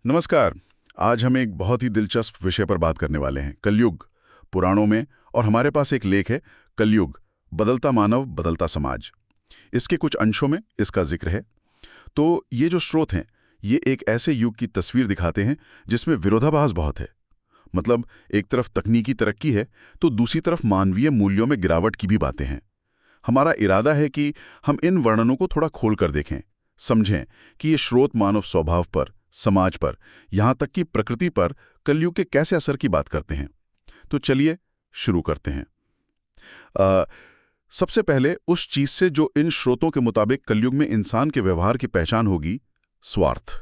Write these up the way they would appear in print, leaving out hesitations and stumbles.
नमस्कार। आज हम एक बहुत ही दिलचस्प विषय पर बात करने वाले हैं, कलयुग। पुराणों में और हमारे पास एक लेख है, कलयुग, बदलता मानव बदलता समाज। इसके कुछ अंशों में इसका जिक्र है। तो ये जो स्रोत हैं, ये एक ऐसे युग की तस्वीर दिखाते हैं जिसमें विरोधाभास बहुत है। मतलब एक तरफ तकनीकी तरक्की है तो दूसरी तरफ मानवीय मूल्यों में गिरावट की भी बातें हैं। हमारा इरादा है कि हम इन वर्णनों को थोड़ा खोल कर देखें, समझें कि ये स्रोत मानव स्वभाव पर, समाज पर, यहाँ तक कि प्रकृति पर कलयुग के कैसे असर की बात करते हैं। तो चलिए शुरू करते हैं। अ, सबसे पहले उस चीज से जो इन स्रोतों के मुताबिक कलयुग में इंसान के व्यवहार की पहचान होगी, स्वार्थ।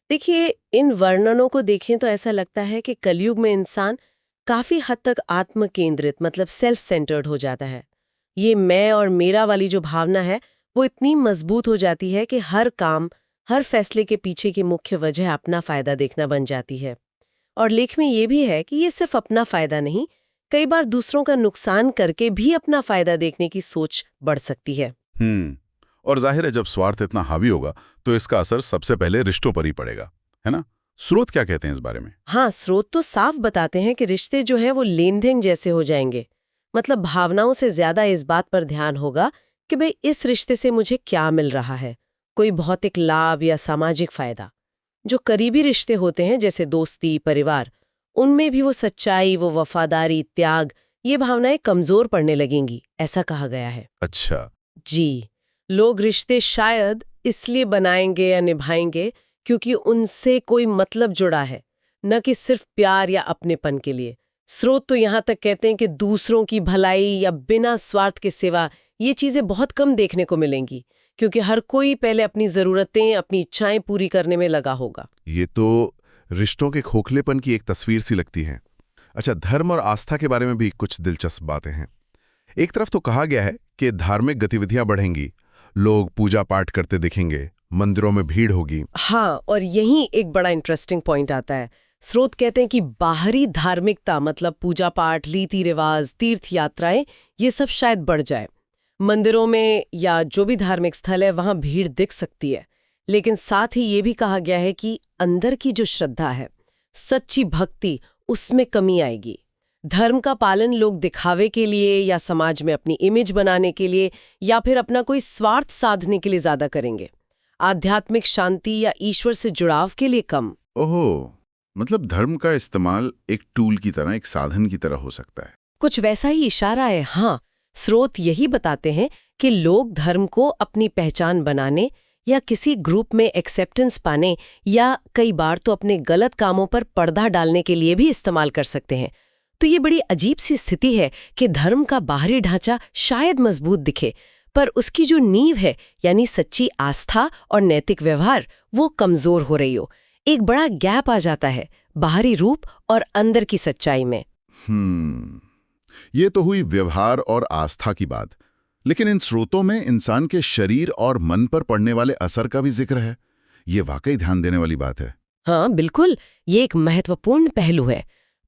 देखिए, इन वर्णनों को देखें तो ऐसा लगता है कि कलयुग में इंसान काफी हद तक आत्म केंद्रित मतलब सेल्फ सेंटर्ड हो जाता है। ये मैं और मेरा वाली जो भावना है वो इतनी मजबूत हो जाती है कि हर काम, हर फैसले के पीछे की मुख्य वजह अपना फायदा देखना बन जाती है। और लेख में ये भी है कि ये सिर्फ अपना फायदा नहीं, कई बार दूसरों का नुकसान करके भी अपना फायदा देखने की सोच बढ़ सकती है। और जाहिर है जब स्वार्थ इतना हावी होगा तो इसका असर सबसे पहले रिश्तों पर ही पड़ेगा, है ना? स्रोत क्या कहते हैं इस बारे में? हाँ, स्रोत तो साफ बताते हैं कि रिश्ते जो हैं वो लेन देन जैसे हो जाएंगे। मतलब भावनाओं से ज्यादा इस बात पर ध्यान होगा कि भाई इस रिश्ते से मुझे क्या मिल रहा है, कोई भौतिक लाभ या सामाजिक फायदा। जो करीबी रिश्ते होते हैं जैसे दोस्ती, परिवार, उनमें भी वो सच्चाई, वो वफादारी, त्याग, ये भावनाएं कमजोर पड़ने लगेंगी, ऐसा कहा गया है। अच्छा। जी, लोग रिश्ते शायद इसलिए बनाएंगे या निभाएंगे क्योंकि उनसे कोई मतलब जुड़ा है, न कि सिर्फ प्यार या अपनेपन के लिए। स्रोत तो यहाँ तक कहते हैं कि दूसरों की भलाई या बिना स्वार्थ के सेवा, ये चीजें बहुत कम देखने को मिलेंगी, क्योंकि हर कोई पहले अपनी जरूरतें, अपनी इच्छाएं पूरी करने में लगा होगा। ये तो रिश्तों के खोखलेपन की एक तस्वीर सी लगती है। अच्छा, धर्म और आस्था के बारे में भी कुछ दिलचस्प बातें हैं। एक तरफ तो कहा गया है कि धार्मिक गतिविधियां बढ़ेंगी, लोग पूजा पाठ करते दिखेंगे, मंदिरों में भीड़ होगी। हाँ, और यहीं एक बड़ा इंटरेस्टिंग पॉइंट आता है। स्रोत कहते हैं कि बाहरी धार्मिकता मतलब पूजा पाठ, रीति रिवाज, तीर्थ यात्राएं, ये सब शायद बढ़ जाए। मंदिरों में या जो भी धार्मिक स्थल है वहां भीड़ दिख सकती है, लेकिन साथ ही ये भी कहा गया है कि अंदर की जो श्रद्धा है, सच्ची भक्ति, उसमें कमी आएगी। धर्म का पालन लोग दिखावे के लिए या समाज में अपनी इमेज बनाने के लिए या फिर अपना कोई स्वार्थ साधने के लिए ज्यादा करेंगे, आध्यात्मिक शांति या ईश्वर से जुड़ाव के लिए कम। ओहो, मतलब धर्म का इस्तेमाल एक टूल की तरह, एक साधन की तरह हो सकता है। कुछ वैसा ही इशारा है। हाँ, स्रोत यही बताते हैं कि लोग धर्म को अपनी पहचान बनाने या किसी ग्रुप में एक्सेप्टेंस पाने या कई बार तो अपने गलत कामों पर पर्दा डालने के लिए भी इस्तेमाल कर सकते हैं। तो ये बड़ी अजीब सी स्थिति है कि धर्म का बाहरी ढांचा शायद मजबूत दिखे, पर उसकी जो नींव है यानी सच्ची आस्था और नैतिक व्यवहार, वो कमजोर हो रही हो। एक बड़ा गैप आ जाता है बाहरी रूप और अंदर की सच्चाई में। ये तो हुई व्यवहार और आस्था की बात, लेकिन इन स्रोतों में इंसान के शरीर और मन पर पड़ने वाले असर का भी जिक्र है। ये वाकई ध्यान देने वाली बात है। हाँ बिल्कुल, ये एक महत्वपूर्ण पहलू है।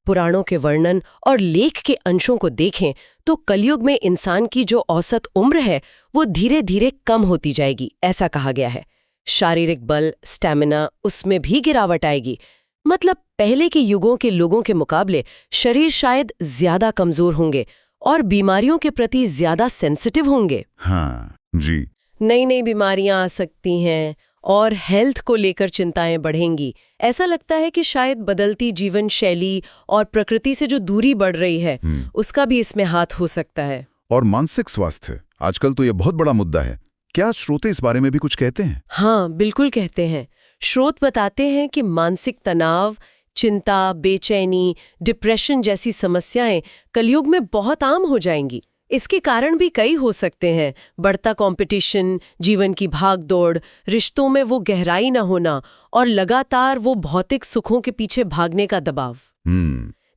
पुराणों के वर्णन और लेख के अंशों को देखें तो कलयुग में इंसान की जो औसत उम्र है वो धीरे धीरे कम होती जाएगी, ऐसा कहा गया है। शारीरिक बल, स्टैमिना, उसमें भी गिरावट आएगी। मतलब पहले के युगों के लोगों के मुकाबले शरीर शायद ज्यादा कमजोर होंगे और बीमारियों के प्रति ज्यादा सेंसिटिव होंगे। हाँ जी। नई नई बीमारियां आ सकती हैं और हेल्थ को लेकर चिंताएं बढ़ेंगी। ऐसा लगता है कि शायद बदलती जीवन शैली और प्रकृति से जो दूरी बढ़ रही है उसका भी इसमें हाथ हो सकता है। और मानसिक स्वास्थ्य, आजकल तो ये बहुत बड़ा मुद्दा है। क्या श्रोते इस बारे में भी कुछ कहते हैं? हाँ बिल्कुल कहते हैं। स्रोत बताते हैं कि मानसिक तनाव, चिंता, बेचैनी, डिप्रेशन जैसी समस्याएं कलयुग में बहुत आम हो जाएंगी। इसके कारण भी कई हो सकते हैं। बढ़ता कंपटीशन, जीवन की भागदौड़, रिश्तों में वो गहराई न होना और लगातार वो भौतिक सुखों के पीछे भागने का दबाव।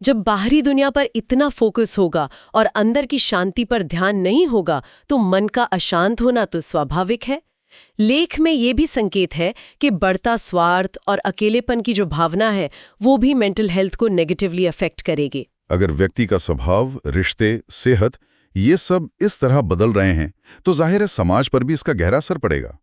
जब बाहरी दुनिया पर इतना फोकस होगा और अंदर की शांति पर ध्यान नहीं होगा तो मन का अशांत होना तो स्वाभाविक है। लेख में ये भी संकेत है कि बढ़ता स्वार्थ और अकेलेपन की जो भावना है वो भी मेंटल हेल्थ को नेगेटिवली अफेक्ट करेगी। अगर व्यक्ति का स्वभाव, रिश्ते, सेहत, ये सब इस तरह बदल रहे हैं तो जाहिर है समाज पर भी इसका गहरा असर पड़ेगा।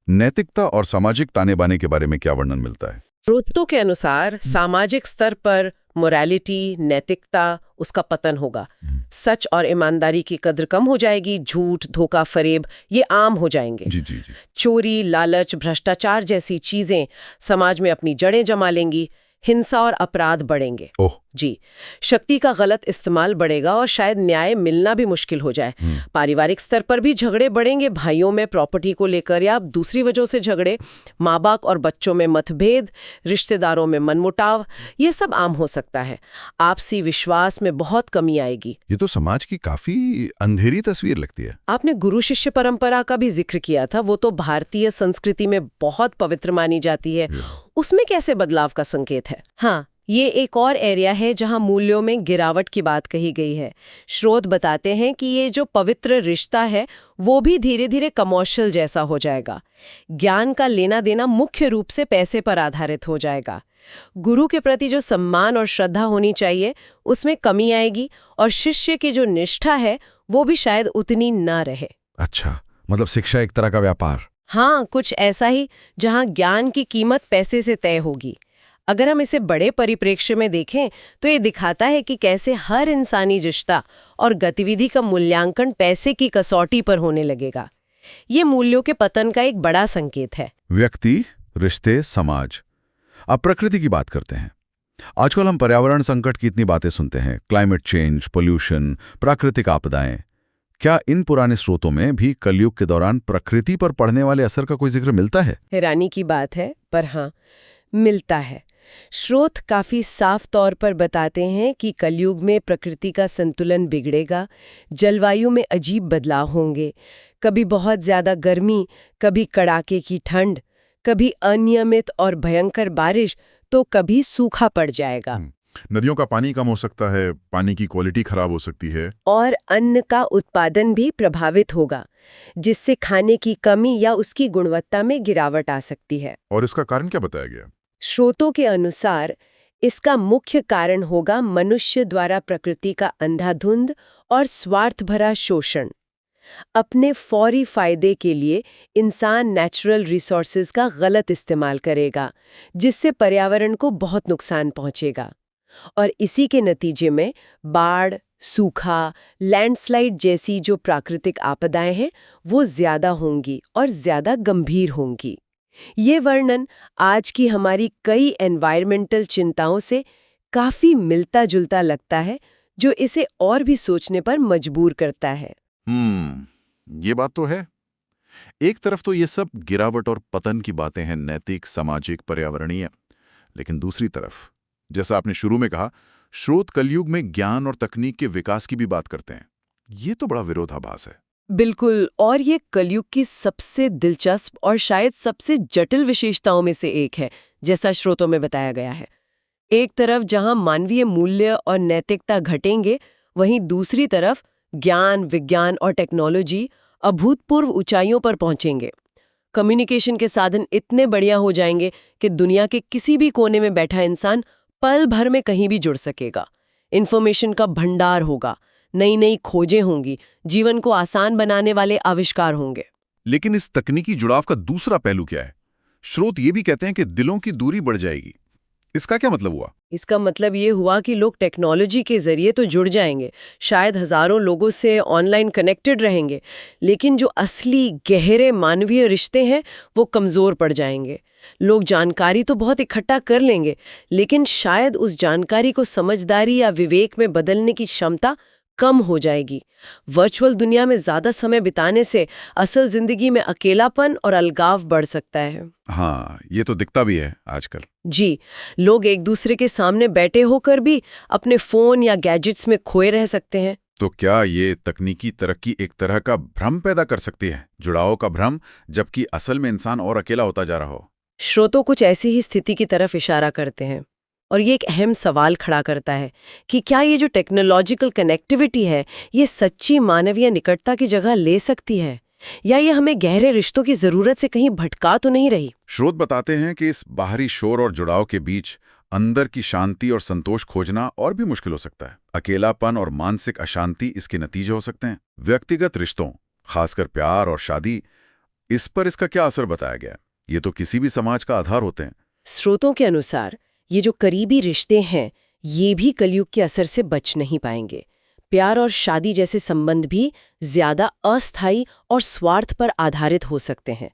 नैतिकता और सामाजिक ताने बाने के बारे में क्या वर्णन मिलता है? स्रोतों के अनुसार सामाजिक स्तर पर मोरालिटी, नैतिकता, उसका पतन होगा। सच और ईमानदारी की कद्र कम हो जाएगी, झूठ, धोखा, फरेब ये आम हो जाएंगे। जी जी जी। चोरी, लालच, भ्रष्टाचार जैसी चीजें समाज में अपनी जड़ें जमा लेंगी, हिंसा और अपराध बढ़ेंगे। ओह। जी, शक्ति का गलत इस्तेमाल बढ़ेगा और शायद न्याय मिलना भी मुश्किल हो जाए। पारिवारिक स्तर पर भी झगड़े बढ़ेंगे, भाइयों में प्रॉपर्टी को लेकर या दूसरी वजहों से झगड़े, माँ बाप और बच्चों में मतभेद, रिश्तेदारों में मनमुटाव, ये सब आम हो सकता है। आपसी विश्वास में बहुत कमी आएगी। ये तो समाज की काफी अंधेरी तस्वीर लगती है। आपने गुरु शिष्य परंपरा का भी जिक्र किया था, वो तो भारतीय संस्कृति में बहुत पवित्र मानी जाती है। उसमें कैसे बदलाव का संकेत है? हाँ, ये एक और एरिया है जहां मूल्यों में गिरावट की बात कही गई है। स्रोत बताते हैं कि ये जो पवित्र रिश्ता है वो भी धीरे धीरे कमर्शियल जैसा हो जाएगा। ज्ञान का लेना देना मुख्य रूप से पैसे पर आधारित हो जाएगा। गुरु के प्रति जो सम्मान और श्रद्धा होनी चाहिए उसमें कमी आएगी और शिष्य की जो निष्ठा है वो भी शायद उतनी ना रहे। अच्छा, मतलब शिक्षा एक तरह का व्यापार। हाँ, कुछ ऐसा ही, जहां ज्ञान की कीमत पैसे से तय होगी। अगर हम इसे बड़े परिप्रेक्ष्य में देखें तो ये दिखाता है कि कैसे हर इंसानी रिश्ता और गतिविधि का मूल्यांकन पैसे की कसौटी पर होने लगेगा। ये मूल्यों के पतन का एक बड़ा संकेत है। व्यक्ति, रिश्ते, समाज। अब प्रकृति की बात करते हैं। आजकल हम पर्यावरण संकट की इतनी बातें सुनते हैं, क्लाइमेट चेंज, पोल्यूशन, प्राकृतिक आपदाएं। क्या इन पुराने स्रोतों में भी कलयुग के दौरान प्रकृति पर पड़ने वाले असर का कोई जिक्र मिलता है? हैरानी की बात है, पर हाँ, मिलता है। स्रोत काफी साफ तौर पर बताते हैं कि कलयुग में प्रकृति का संतुलन बिगड़ेगा, जलवायु में अजीब बदलाव होंगे, कभी बहुत ज्यादा गर्मी, कभी कड़ाके की ठंड, कभी अनियमित और भयंकर बारिश, तो कभी सूखा पड़ जाएगा। नदियों का पानी कम हो सकता है, पानी की क्वालिटी खराब हो सकती है, और अन्न का उत्पादन भी प्रभावित होगा, जिससे खाने की कमी या उसकी गुणवत्ता में गिरावट आ सकती है। और इसका कारण क्या बताया गया? स्रोतों के अनुसार इसका मुख्य कारण होगा मनुष्य द्वारा प्रकृति का अंधाधुंध और स्वार्थ भरा शोषण। अपने फौरी फायदे के लिए इंसान नेचुरल रिसोर्सेज का गलत इस्तेमाल करेगा, जिससे पर्यावरण को बहुत नुकसान पहुंचेगा। और इसी के नतीजे में बाढ़, सूखा, लैंडस्लाइड जैसी जो प्राकृतिक आपदाएं हैं वो ज्यादा होंगी और ज्यादा गंभीर होंगी। ये वर्णन आज की हमारी कई एनवायरमेंटल चिंताओं से काफी मिलता जुलता लगता है, जो इसे और भी सोचने पर मजबूर करता है। ये बात तो है। एक तरफ तो ये सब गिरावट और पतन की बातें हैं, नैतिक, सामाजिक, पर्यावरणीय, लेकिन दूसरी तरफ, जैसा आपने शुरू में कहा, स्रोत कलयुग में ज्ञान और तकनीक के विकास की भी बात करते हैं। ये तो बड़ा विरोधाभास है। बिल्कुल, और ये कलयुग की सबसे दिलचस्प और शायद सबसे जटिल विशेषताओं में से एक है, जैसा स्रोतों में बताया गया है। एक तरफ जहां मानवीय मूल्य और नैतिकता घटेंगे, वहीं दूसरी तरफ ज्ञान, विज्ञान और टेक्नोलॉजी अभूतपूर्व ऊंचाइयों पर पहुंचेंगे। कम्युनिकेशन के साधन इतने बढ़िया हो जाएंगे कि दुनिया के किसी भी कोने में बैठा इंसान पल भर में कहीं भी जुड़ सकेगा। इन्फॉर्मेशन का भंडार होगा, नई नई खोजें होंगी, जीवन को आसान बनाने वाले आविष्कार होंगे। लेकिन इस तकनीकी जुड़ाव का दूसरा पहलू क्या है? स्रोत ये भी कहते हैं कि दिलों की दूरी बढ़ जाएगी। इसका क्या मतलब हुआ? इसका मतलब ये हुआ कि लोग टेक्नोलॉजी के जरिए तो जुड़ जाएंगे, शायद हजारों लोगों से ऑनलाइन कनेक्टेड रहेंगे, लेकिन जो असली गहरे मानवीय रिश्ते हैं वो कमजोर पड़ जाएंगे। लोग जानकारी तो बहुत इकट्ठा कर लेंगे, लेकिन शायद उस जानकारी को समझदारी या विवेक में बदलने की क्षमता कम हो जाएगी। वर्चुअल दुनिया में ज्यादा समय बिताने से असल जिंदगी में अकेलापन और अलगाव बढ़ सकता है। हाँ, ये तो दिखता भी है आजकल। जी, लोग एक दूसरे के सामने बैठे होकर भी अपने फोन या गैजेट्स में खोए रह सकते हैं। तो क्या ये तकनीकी तरक्की एक तरह का भ्रम पैदा कर सकती है, जुड़ाव का भ्रम, जबकि असल में इंसान और अकेला होता जा रहा हो? स्रोतों कुछ ऐसी ही स्थिति की तरफ इशारा करते हैं, और ये एक अहम सवाल खड़ा करता है कि क्या ये जो टेक्नोलॉजिकल कनेक्टिविटी है ये सच्ची मानवीय निकटता की जगह ले सकती है, या ये हमें गहरे रिश्तों की जरूरत से कहीं भटका तो नहीं रही? स्रोत बताते हैं कि इस बाहरी शोर और जुड़ाव के बीच अंदर की शांति और संतोष खोजना और भी मुश्किल हो सकता है। अकेलापन और मानसिक अशांति इसके नतीजे हो सकते हैं। व्यक्तिगत रिश्तों, खासकर प्यार और शादी, इस पर इसका क्या असर बताया गया? ये तो किसी भी समाज का आधार होते हैं। स्रोतों के अनुसार ये जो करीबी रिश्ते हैं ये भी कलयुग के असर से बच नहीं पाएंगे। प्यार और शादी जैसे संबंध भी ज्यादा अस्थायी और स्वार्थ पर आधारित हो सकते हैं।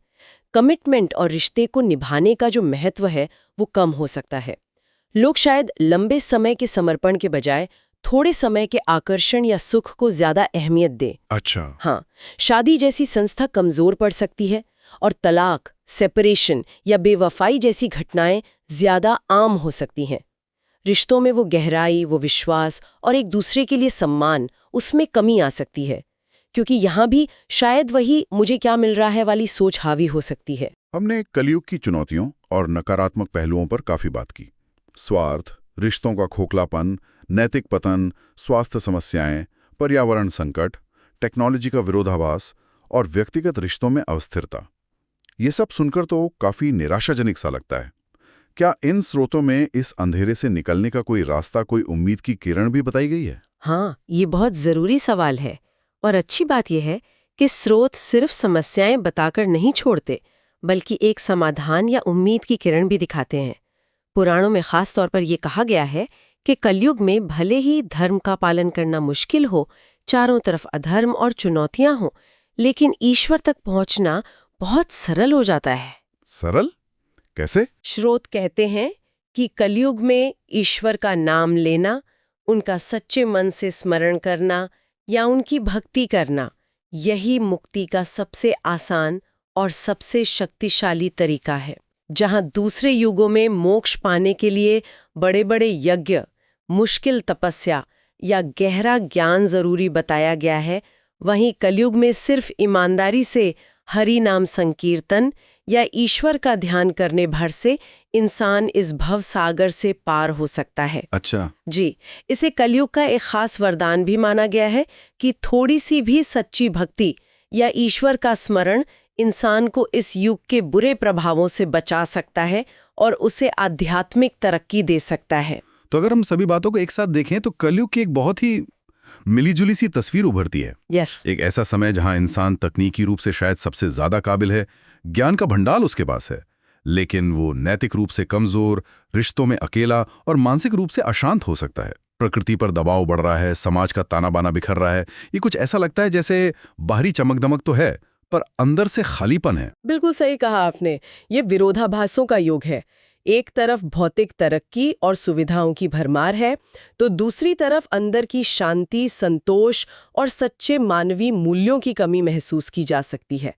कमिटमेंट और रिश्ते को निभाने का जो महत्व है वो कम हो सकता है। लोग शायद लंबे समय के समर्पण के बजाय थोड़े समय के आकर्षण या सुख को ज्यादा अहमियत दें। अच्छा। हाँ, शादी जैसी संस्था कमजोर पड़ सकती है और तलाक, सेपरेशन या बेवफाई जैसी घटनाएं ज्यादा आम हो सकती हैं। रिश्तों में वो गहराई, वो विश्वास और एक दूसरे के लिए सम्मान, उसमें कमी आ सकती है, क्योंकि यहाँ भी शायद वही मुझे क्या मिल रहा है वाली सोच हावी हो सकती है। हमने कलयुग की चुनौतियों और नकारात्मक पहलुओं पर काफी बात की। स्वार्थ, रिश्तों का खोखलापन, नैतिक पतन, स्वास्थ्य समस्याएं, पर्यावरण संकट, टेक्नोलॉजी का विरोधाभास और व्यक्तिगत रिश्तों में अस्थिरता। ये सब सुनकर तो काफी निराशाजनक सा लगता है। क्या इन स्रोतों में इस अंधेरे से निकलने का कोई रास्ता, कोई उम्मीद की किरण भी बताई गई है? हाँ, ये बहुत जरूरी सवाल है और अच्छी बात यह है कि स्रोत सिर्फ समस्याएं बताकर नहीं छोड़ते, बल्कि एक समाधान या उम्मीद की किरण भी दिखाते हैं। पुराणों में खास तौर पर यह कहा गया है कि कलयुग में भले ही धर्म का पालन करना मुश्किल हो, चारों तरफ अधर्म और चुनौतियां हों, लेकिन ईश्वर तक पहुंचना बहुत सरल हो जाता है। सरल कैसे? स्रोत कहते हैं कि कलयुग में ईश्वर का नाम लेना, उनका सच्चे मन से स्मरण करना या उनकी भक्ति करना, यही मुक्ति का सबसे आसान और सबसे शक्तिशाली तरीका है। जहां दूसरे युगों में मोक्ष पाने के लिए बड़े बड़े यज्ञ, मुश्किल तपस्या या गहरा ज्ञान जरूरी बताया गया है, वहीं कलयुग में सिर्फ ईमानदारी से हरि नाम संकीर्तन या ईश्वर का ध्यान करने भर से इंसान इस भव सागर से पार हो सकता है। अच्छा जी, इसे कलयुग का एक खास वरदान भी माना गया है कि थोड़ी सी भी सच्ची भक्ति या ईश्वर का स्मरण इंसान को इस युग के बुरे प्रभावों से बचा सकता है और उसे आध्यात्मिक तरक्की दे सकता है। तो अगर हम सभी बातों को एक साथ देखें तो कलयुग की एक बहुत ही मिलीजुली सी तस्वीर उभरती है। यस, एक ऐसा समय जहां इंसान तकनीकी रूप से शायद सबसे ज्यादा काबिल है, ज्ञान का भंडार उसके पास है, लेकिन वो नैतिक रूप से कमजोर, रिश्तों में अकेला और मानसिक रूप से अशांत हो सकता है। प्रकृति पर दबाव बढ़ रहा है, समाज का ताना बाना बिखर रहा है। ये कुछ ऐसा लगता है जैसे बाहरी चमक दमक तो है, पर अंदर से खालीपन है। बिल्कुल सही कहा आपने। ये विरोधाभासों का युग है। एक तरफ भौतिक तरक्की और सुविधाओं की भरमार है, तो दूसरी तरफ अंदर की शांति, संतोष और सच्चे मानवीय मूल्यों की कमी महसूस की जा सकती है।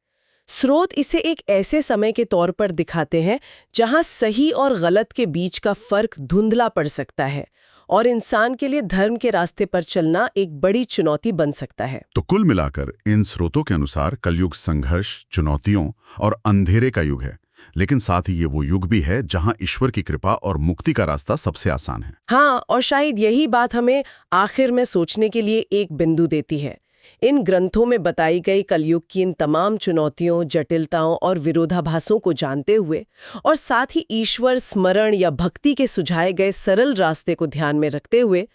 स्रोत इसे एक ऐसे समय के तौर पर दिखाते हैं जहां सही और गलत के बीच का फर्क धुंधला पड़ सकता है और इंसान के लिए धर्म के रास्ते पर चलना एक बड़ी चुनौती बन सकता है। तो कुल मिलाकर इन स्रोतों के अनुसार कलयुग संघर्ष, चुनौतियों और अंधेरे का युग है, लेकिन साथ ही ये वो युग भी है जहां ईश्वर की कृपा और मुक्ति का रास्ता सबसे आसान है। हाँ, और शायद यही बात हमें आखिर में सोचने के लिए एक बिंदु देती है। इन ग्रंथों में बताई गई कलयुग की इन तमाम चुनौतियों, जटिलताओं और विरोधाभासों को जानते हुए और साथ ही ईश्वर स्मरण या भक्ति के सुझाए गए सरल रास्ते को ध्यान में रखते हुए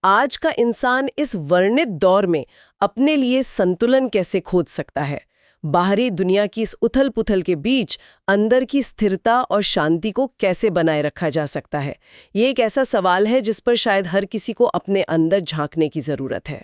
आज का इंसान इस वर्णित दौर में अपने लिए संतुलन कैसे खोज सकता है, बाहरी दुनिया की इस उथल-पुथल के बीच अंदर की स्थिरता और शांति को कैसे बनाए रखा जा सकता है। ये एक ऐसा सवाल है जिस पर शायद हर किसी को अपने अंदर झांकने की जरूरत है।